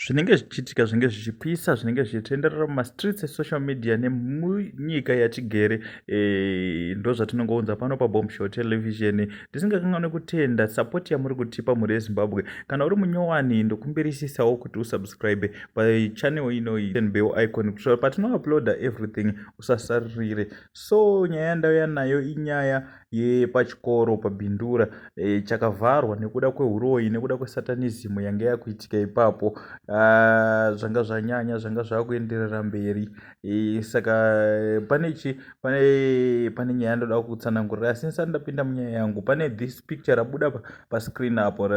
zvinenge zvichiitika zvinenge zvichipisa zvinenge zvichitenderera mumastreets esocial media nemunyika yatigere ndozvatinongounza pano paBombshell Television. Ndisingakanganwe kutenda support yamuri kutipa muri yeZimbabwe. Kana uri munyowani ndokumbirisisawo kuti usubscribe pachannel inoi bell icon kusvika patinouploada everything usasarire. So nyaya ndauya nayo inyaya yepachikoro pabhindura chakavharwa nekuda kweuroyi nekuda kwesatanism yange yakuitika ipapo. Zvanga zvanyanya zvanga zvakuenderera mberi. Saka pane nyaya yandoda kutsanangurira asi ndisati ndapinda munyaya yangu. Pane this picture rabuda pascreen apo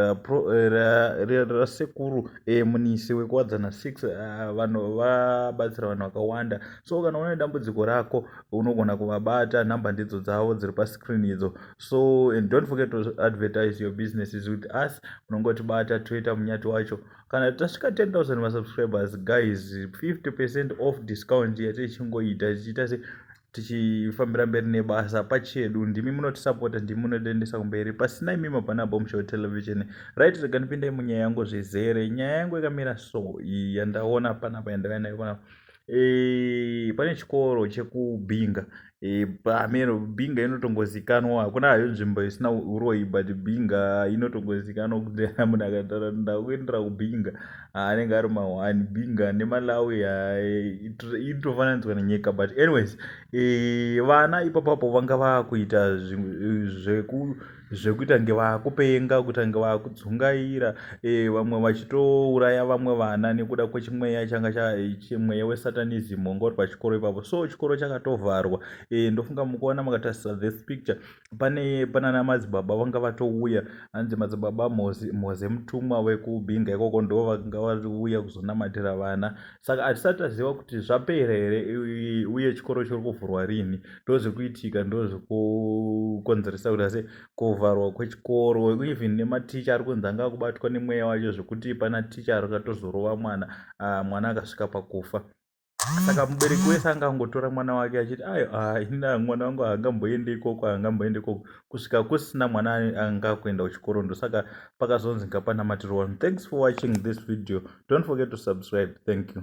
rasekuru munisi wekuwadzana 6 vanhu vabatsira vanhu vakawanda. So kana une dambudziko rako unogona kuvabata, nhamba ndidzo dzavo dziri pascreen idzo. So and don't forget to advertise your businesses with us. Unongotibata toita munyati wacho. Kana tasvika 10,000 masubscribers guys, 50% off discount yatichingoita tichiita tichifambira mberi nebasa pachedu. Ndimi munotisapota, ndimi munotiendesa kumberi. Pasina imimi pana Bombshell Television. Right, rega ndipinde munyaya yangu zvizere. Nyaya yangu yakamira so yandaona panapa yandakanayo panapa. Pane chikoro chekubhinga. Pamero bhinga inotongozikanwa, hakuna hayo nzvimbo isina uroyi, but bhinga inotongozikanwa kuti munhu akataura ndakuendera kubhinga anenge ari mahwani. Bhinga nemalawi inotofananidzwa nenyika, but anyways vana ipapapo vanga vakuita zvekuita nge vakupenga, kuita nge vakudzungaira, vamwe vachitouraya vamwe vana nekuda kwechimweya changa chimweya wesatanism wanga uri pachikoro ipapo. So chikoro chakatovharwa. Ndofunga mukuona makatarisa this picture pana madzibaba vanga vatouya, hanzi madzibaba Moze mutumwa wekubhinga ikoko ndo vanga vauya kuzonamatira vana. Saka hatisati taziva kuti zvapera here uye chikoro chiri kuvhurwa rini. Ndozvikuitika, ndozvikukonzeresa kuti ase kuvharwa kwechikoro. Even nematicha ari kunzi anga kubatwa nemweya wacho zvekuti pana ticha akatozorova mwana akasvika pakufa. Saka mubereki wese angangotora mwana wake achiti ina mwana wangu haangamboende ikoko kusvika kusina mwana anga kuenda kuchikoro. Ndosaka pakazonzi ngapanamatirwa. Thanks for watching this video. Don't forget to subscribe. Thank you.